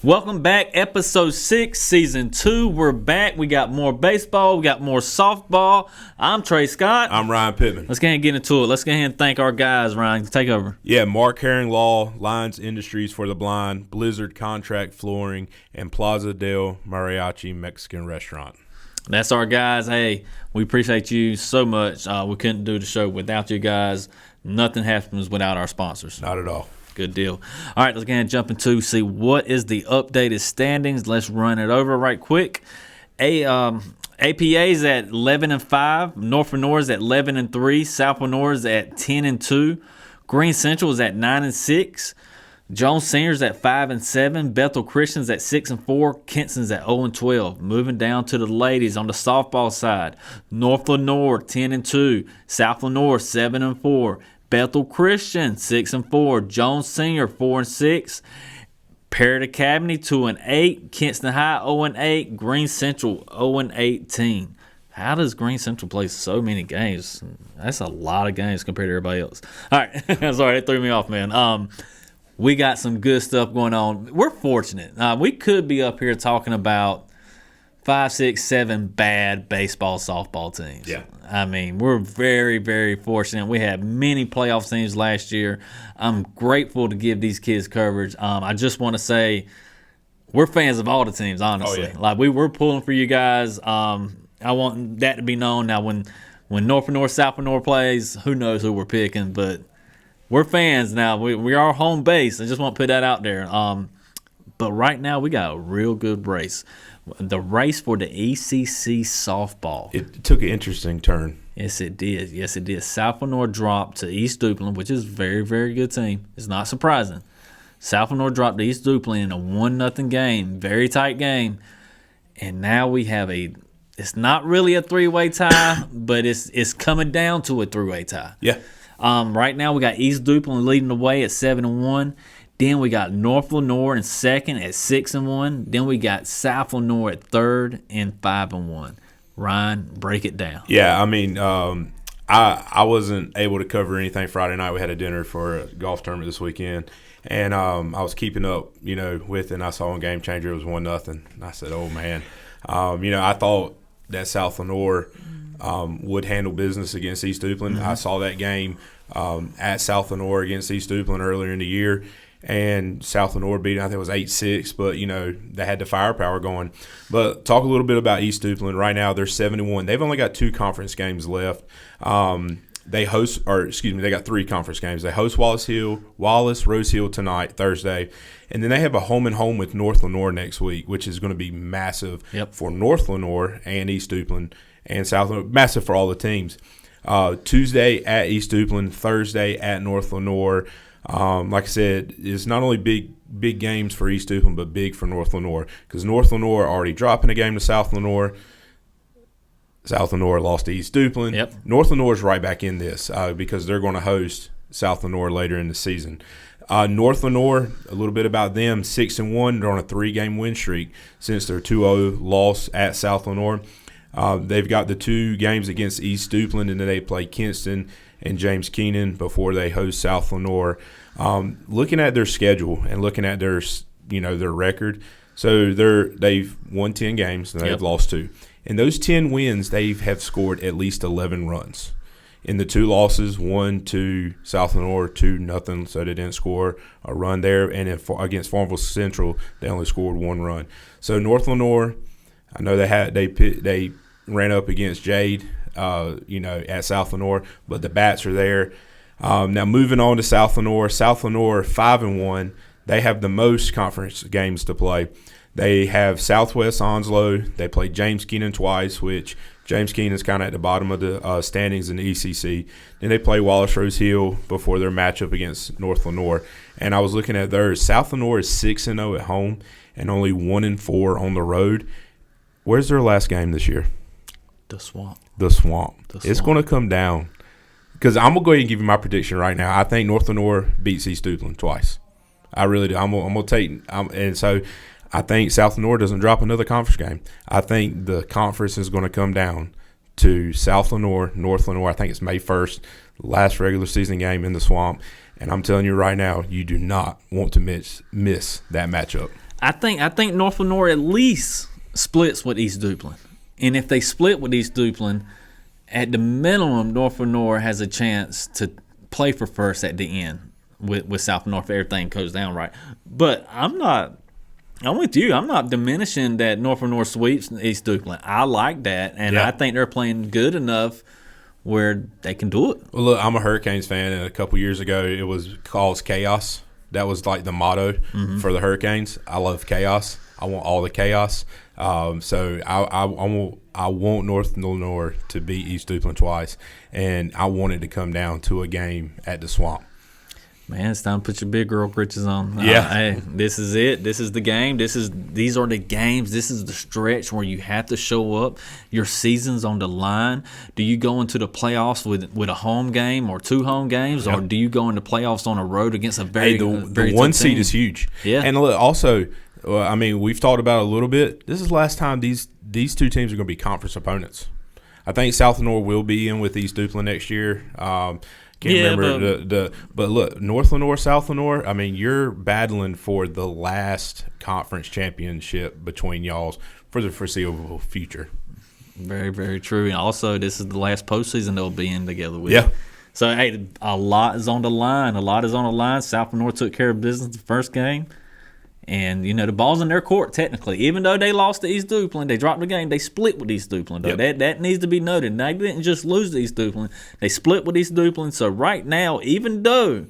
Welcome back, episode 6, season 2. We're back. We got more baseball. We got more softball. I'm Trey Scott. I'm Ryan Pittman. Let's go ahead and get into it. Let's go ahead and thank our guys, Ryan. Take over. Yeah, Mark Herring Law, Lions Industries for the Blind, Blizzard Contract Flooring, and Plaza del Mariachi Mexican Restaurant. That's our guys. Hey, we appreciate you so much. We couldn't do the show without you guys. Nothing happens without our sponsors. Not at all. Good deal. All right, let's go ahead and jump into see what is the updated standings. Let's run it over right quick. APA's at 11-5. North Lenore is at 11-3. South Lenore is at 10-2. Green Central is at 9-6. Jones Senior's at 5-7. Bethel Christian's at 6-4. Kinston's at 0-12. Moving down to the ladies on the softball side. North Lenore 10-2. South Lenore 7-4. Bethel Christian 6-4. Jones Senior 4-6. Parrott Academy 2-8. Kinston High 0-8. Green Central 0-18. How does Green Central play so many games? That's a lot of games compared to everybody else. All right, sorry, that threw me off, man. We got some good stuff going on. We're fortunate. We could be up here talking about 5, 6, 7 bad baseball, softball teams. Yeah. I mean, we're very, very fortunate. We had many playoff teams last year. I'm grateful to give these kids coverage. I just want to say we're fans of all the teams, honestly. Oh, yeah. Like, we're pulling for you guys. I want that to be known. Now, when North Lenore, South Lenore plays, who knows who we're picking, but we're fans now. We are home base. I just want to put that out there. But right now, we got a real good race. The race for the ACC softball. It took an interesting turn. Yes, it did. Yes, it did. South Lenore dropped to East Duplin, which is a very, very good team. It's not surprising. South Lenore dropped to East Duplin in a 1-0 game, very tight game. And now we have it's not really a three-way tie, but it's coming down to a three-way tie. Yeah. Right now we got East Duplin leading the way at 7-1. Then we got North Lenore in second at 6-1. Then we got South Lenore at third and 5-1. Ryan, break it down. Yeah, I mean, I wasn't able to cover anything Friday night. We had a dinner for a golf tournament this weekend, and I was keeping up, with it. And I saw on Game Changer it was 1-0. And I said, "Oh man," I thought that South Lenore would handle business against East Duplin. Mm-hmm. I saw that game at South Lenore against East Duplin earlier in the year. And South Lenore beat, I think it was 8-6, but, they had the firepower going. But talk a little bit about East Duplin. Right now, they're 7-1. They've only got 2 conference games left. They got 3 conference games. They host Wallace, Rose Hill tonight, Thursday. And then they have a home-and-home with North Lenore next week, which is going to be massive for North Lenore and East Duplin and South Lenore. Massive for all the teams. Tuesday at East Duplin, Thursday at North Lenore. Like I said, it's not only big games for East Duplin, but big for North Lenore, because North Lenore already dropping a game to South Lenore. South Lenore lost to East Duplin. Yep. North Lenore is right back in this because they're going to host South Lenore later in the season. North Lenore, a little bit about them, 6-1. They're on a 3-game win streak since their 2-0 loss at South Lenore. They've got the 2 games against East Duplin, and then they play Kinston and James Keenan before they host South Lenore. Looking at their schedule and looking at their record, so they've won 10 games and they've lost 2. In those 10 wins, they have scored at least 11 runs. In the 2 losses, 1 to South Lenore, 2-0, so they didn't score a run there. And against Farmville Central, they only scored 1 run. So North Lenore, I know they ran up against Jade, at South Lenore, but the bats are there. Now moving on to South Lenore. South Lenore 5-1. They have the most conference games to play. They have Southwest Onslow. They play James Keenan twice, which James Keenan is kind of at the bottom of the standings in the ECC. Then they play Wallace Rose Hill before their matchup against North Lenore. And I was looking at theirs. South Lenore is 6-0 at home and only 1-4 on the road. Where's their last game this year? The Swamp. It's going to come down. Because I'm going to go ahead and give you my prediction right now. I think North Lenore beats East Duplin twice. I really do. I'm going to take and so I think South Lenore doesn't drop another conference game. I think the conference is going to come down to South Lenore, North Lenore. I think it's May 1st, last regular season game in the Swamp. And I'm telling you right now, you do not want to miss that matchup. I think North Lenore at least splits with East Duplin. And if they split with East Duplin, at the minimum, North Lenore has a chance to play for first at the end with South Lenore if everything goes down right. But I'm with you. I'm not diminishing that North Lenore sweeps East Duplin. I like that, and I think they're playing good enough where they can do it. Well, look, I'm a Hurricanes fan, and a couple years ago it was called chaos. That was like the motto for the Hurricanes. I love chaos. I want all the chaos. So I want North Lenore to beat East Duplin twice, and I want it to come down to a game at the Swamp. Man, it's time to put your big girl britches on. Yeah. Hey, this is it. This is the game. These are the games. This is the stretch where you have to show up. Your season's on the line. Do you go into the playoffs with a home game or 2 home games, or do you go into playoffs on a road against a very the one seed is huge. Yeah. And look, also, I mean, we've talked about it a little bit. This is the last time these 2 teams are going to be conference opponents. I think South Lenore will be in with East Duplin next year. Can't remember but look, North Lenore, South Lenore. I mean, you're battling for the last conference championship between y'all for the foreseeable future. Very, very true. And also, this is the last postseason they'll be in together with. Yeah. So, hey, a lot is on the line. South Lenore took care of business the first game. And, the ball's in their court, technically. Even though they lost to East Duplin, they dropped the game, they split with East Duplin, though. Yep. That needs to be noted. They didn't just lose to East Duplin. They split with East Duplin. So right now, even though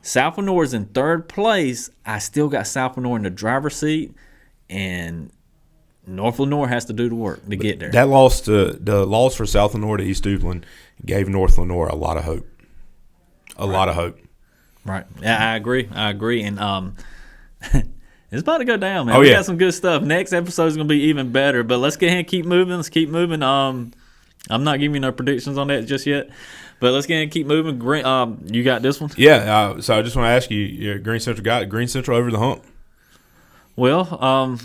South Lenore is in third place, I still got South Lenore in the driver's seat, and North Lenore has to do the work to get there. That loss the loss for South Lenore to East Duplin gave North Lenore a lot of hope. A lot of hope. Right. Yeah, I agree. And it's about to go down, man. Oh, We yeah. got some good stuff. Next episode is going to be even better. But let's go ahead and keep moving. Let's keep moving. I'm not giving you no predictions on that just yet. But let's go ahead and keep moving. You got this one? Yeah. So I just want to ask you, Green Central got it. Green Central over the hump. Well,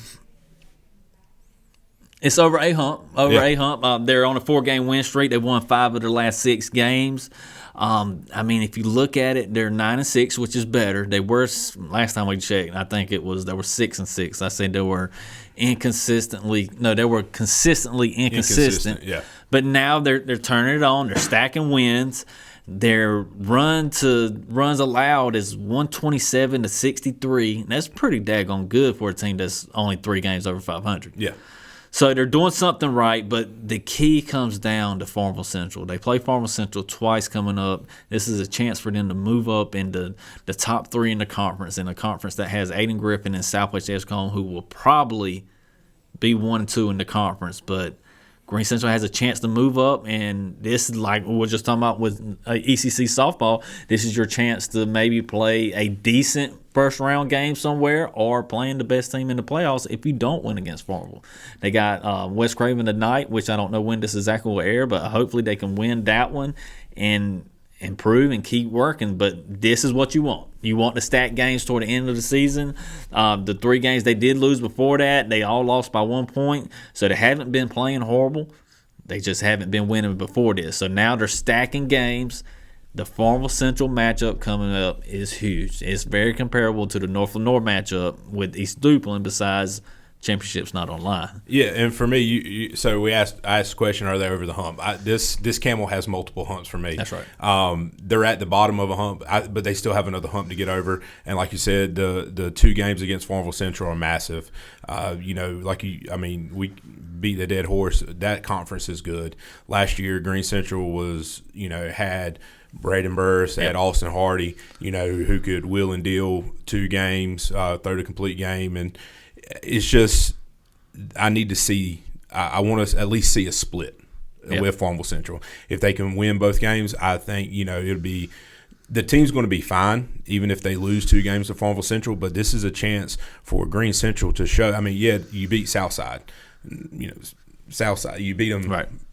it's over a hump. They're on a 4-game win streak. They won 5 of their last 6 games. I mean, if you look at it, they're 9-6, which is better. They were last time we checked. I think they were 6-6. I said they were consistently inconsistent. Yeah. But now they're turning it on. They're stacking wins. Their runs allowed is 127 to 63. And that's pretty daggone good for a team that's only 3 games over 500. Yeah. So they're doing something right, but the key comes down to Farmville Central. They play Farmville Central twice coming up. This is a chance for them to move up into the top 3 in the conference, in a conference that has Aiden Griffin and Southwest Edgecombe, who will probably be 1 and 2 in the conference. But Green Central has a chance to move up, and this is like we were just talking about with ECC softball. This is your chance to maybe play a decent first-round game somewhere or playing the best team in the playoffs if you don't win against Farmville. They got West Craven tonight, which I don't know when this exactly will air, but hopefully they can win that one and improve and keep working. But this is what you want. You want to stack games toward the end of the season. The 3 games they did lose before that, they all lost by 1 point. So they haven't been playing horrible. They just haven't been winning before this. So now they're stacking games. The Farmville Central matchup coming up is huge. It's very comparable to the North Lenore matchup with East Duplin, besides championship's not online. Yeah, and for me, so I asked the question: are they over the hump? This camel has multiple humps for me. That's right. They're at the bottom of a hump, but they still have another hump to get over. And like you said, the 2 games against Farmville Central are massive. We beat the dead horse. That conference is good. Last year, Green Central was had Braden Burris, had Austin Hardy, who could wheel and deal 2 games, throw the complete game, and it's just I need to see. I want to at least see a split with Farmville Central. If they can win both games, I think it'll be the team's going to be fine, even if they lose 2 games to Farmville Central. But this is a chance for Green Central to show. I mean, yeah, you beat Southside, Southside, you beat them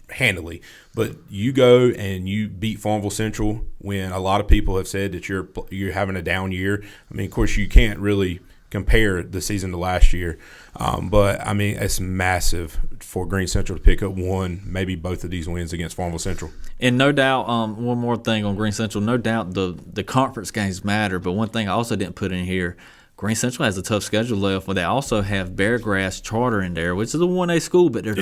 handily, but you go and you beat Farmville Central when a lot of people have said that you're having a down year. I mean, of course, you can't really compare the season to last year, but I mean, it's massive for Green Central to pick up 1, maybe both of these wins against Farmville Central. And no doubt, one more thing on Green Central, no doubt the conference games matter, but one thing I also didn't put in here, Green Central has a tough schedule left, but they also have Beargrass Charter in there, which is a 1A school, but they're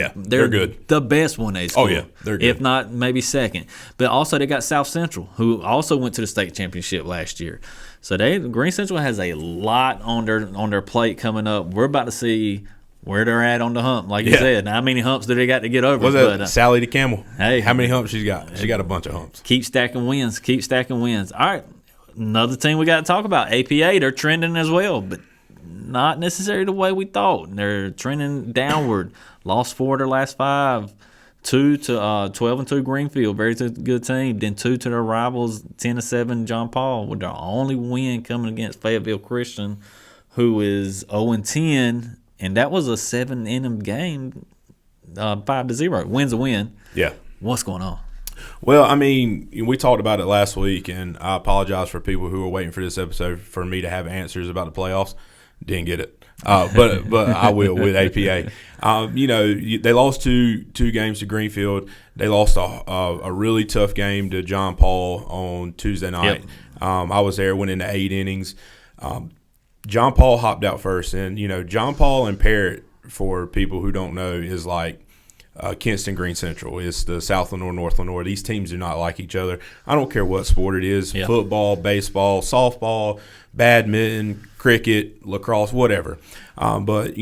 good. The best 1A school. Oh, yeah, they're good. If not, maybe second. But also they got South Central, who also went to the state championship last year. So Green Central has a lot on their plate coming up. We're about to see where they're at on the hump. Like you said, how many humps do they got to get over? What's that, Sally the Camel? Hey. How many humps she's got? She got a bunch of humps. Keep stacking wins. Keep stacking wins. All right, another team we got to talk about, APA. They're trending as well, but not necessarily the way we thought. They're trending downward. Lost 4 of their last 5. 2 to 12-2 Greenfield, very good team. Then 2 to their rivals, 10-7 John Paul, with their only win coming against Fayetteville Christian, who is 0-10, and that was a 7-inning game, 5-0. Win's a win. Yeah. What's going on? Well, I mean, we talked about it last week, and I apologize for people who were waiting for this episode for me to have answers about the playoffs. Didn't get it. But I will with APA. They lost two games to Greenfield. They lost a really tough game to John Paul on Tuesday night. Yep. I was there, went into 8 innings. John Paul hopped out first. And, John Paul and Parrott, for people who don't know, is like Kinston Green Central. It's the South Lenoir, North Lenoir. These teams do not like each other. I don't care what sport it is, football, baseball, softball, badminton, cricket, lacrosse, whatever. But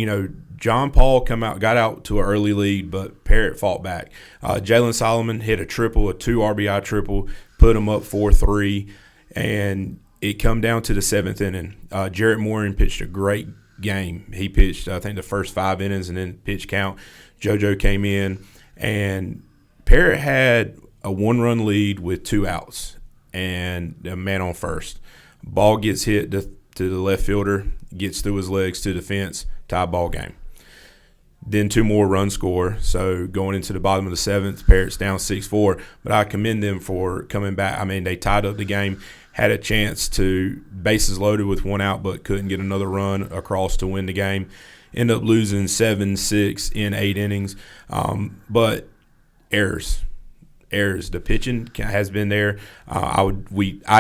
John Paul got out to an early lead, but Parrott fought back. Jalen Solomon hit a 2 RBI triple, put him up 4-3, and it come down to the 7th inning. Jarrett Morin pitched a great game. He pitched, I think, the first 5 innings and then pitch count. JoJo came in, and Parrott had a 1-run lead with 2 outs and a man on first. Ball gets hit to the left fielder, gets through his legs to the fence, tie ball game. Then 2 more runs score. So going into the bottom of the 7th, Parrott's down 6-4. But I commend them for coming back. I mean, they tied up the game, had a chance to bases loaded with 1 out, but couldn't get another run across to win the game. End up losing 7-6 in 8 innings. But errors. The pitching has been there. I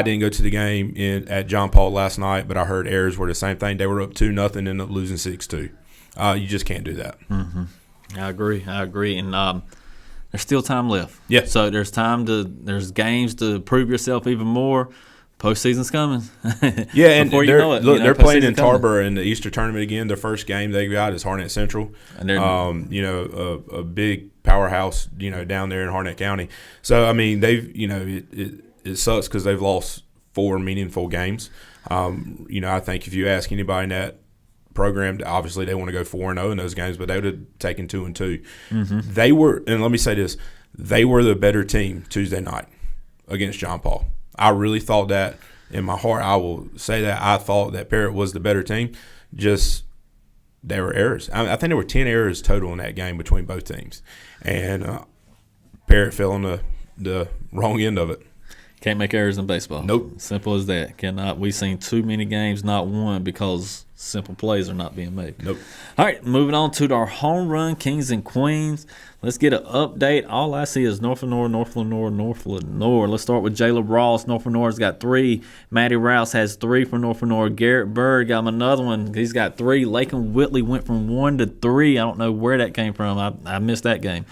didn't go to the game at John Paul last night, but I heard errors were the same thing. They were up 2-0, ended up losing 6-2. You just can't do that. Mm-hmm. I agree, and there's still time left. Yeah. So there's games to prove yourself even more. Postseason's coming. Yeah, and they're playing in Tarboro in the Easter tournament again. Their first game they got is Harnett Central. And a big powerhouse, down there in Harnett County. So I mean, they've, it sucks because they've lost 4 meaningful games. I think if you ask anybody in that program, obviously they want to go 4-0 in those games, but they would have taken 2-2. Mm-hmm. They were, and let me say this, they were the better team Tuesday night against John Paul. I really thought that in my heart. I will say that I thought that Parrott was the better team. Just there were errors. I think there were 10 errors total in that game between both teams, and Parrott fell on the wrong end of it. Can't make errors in baseball. Nope. Simple as that. Cannot. We've seen too many games not won because simple plays are not being made. Nope. All right, moving on to our home run kings and queens. Let's get an update. All I see is North Lenoir. Let's start with Jayla Ross. North Lenoir's got 3. Matty Rouse has 3 for North Lenoir. Garrett Bird got him another one. He's got 3. Lakin Whitley went from 1 to 3. I don't know where that came from. I missed that game.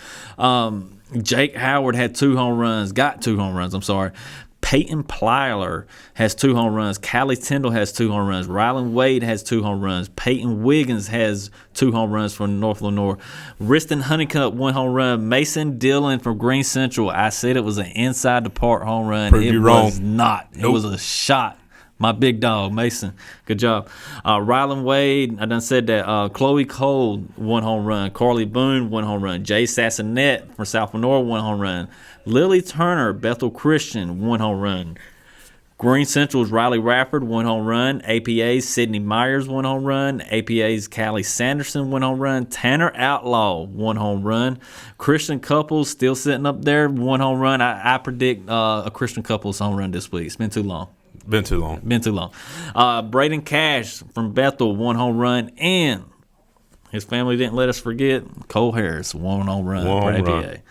Jake Howard had 2 home runs. I'm sorry. Peyton Plyler has 2 home runs. Callie Tyndall has 2 home runs. Rylan Wade has 2 home runs. Peyton Wiggins has 2 home runs for North Lenoir. Riston Honeycutt 1 home run. Mason Dillon from Green Central. I said it was an inside the park home run. Proved you wrong. Was not. Nope. It was a shot. My big dog, Mason. Good job. Rylan Wade, I done said that. Chloe Cole, 1 home run. Carly Boone, 1 home run. Jay Sassonet from South Lenoir, 1 home run. Lily Turner, Bethel Christian, 1 home run. Green Central's Riley Rafford, 1 home run. APA's Sydney Myers, 1 home run. APA's Callie Sanderson, 1 home run. Tanner Outlaw, 1 home run. Christian Couples still sitting up there, 1 home run. I predict a Christian Couples home run this week. It's been too long. Been too long. Braden Cash from Bethel, 1 home run. And his family didn't let us forget Cole Harris, 1 home run for APA.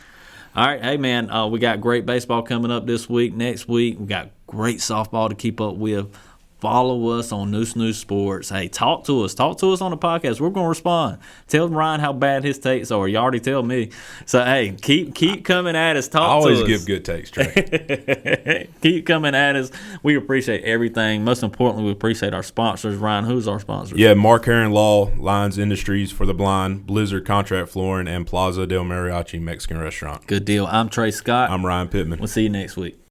All right, hey, man, we got great baseball coming up this week. Next week, we got great softball to keep up with. Follow us on Noose News Sports. Hey, talk to us. Talk to us on the podcast. We're going to respond. Tell Ryan how bad his takes are. You already tell me. So, hey, keep coming at us. Talk to us. I always give good takes, Trey. Keep coming at us. We appreciate everything. Most importantly, we appreciate our sponsors. Ryan, who's our sponsor? Yeah, Mark Heron Law, Lions Industries for the Blind, Blizzard Contract Flooring, and Plaza del Mariachi Mexican Restaurant. Good deal. I'm Trey Scott. I'm Ryan Pittman. We'll see you next week.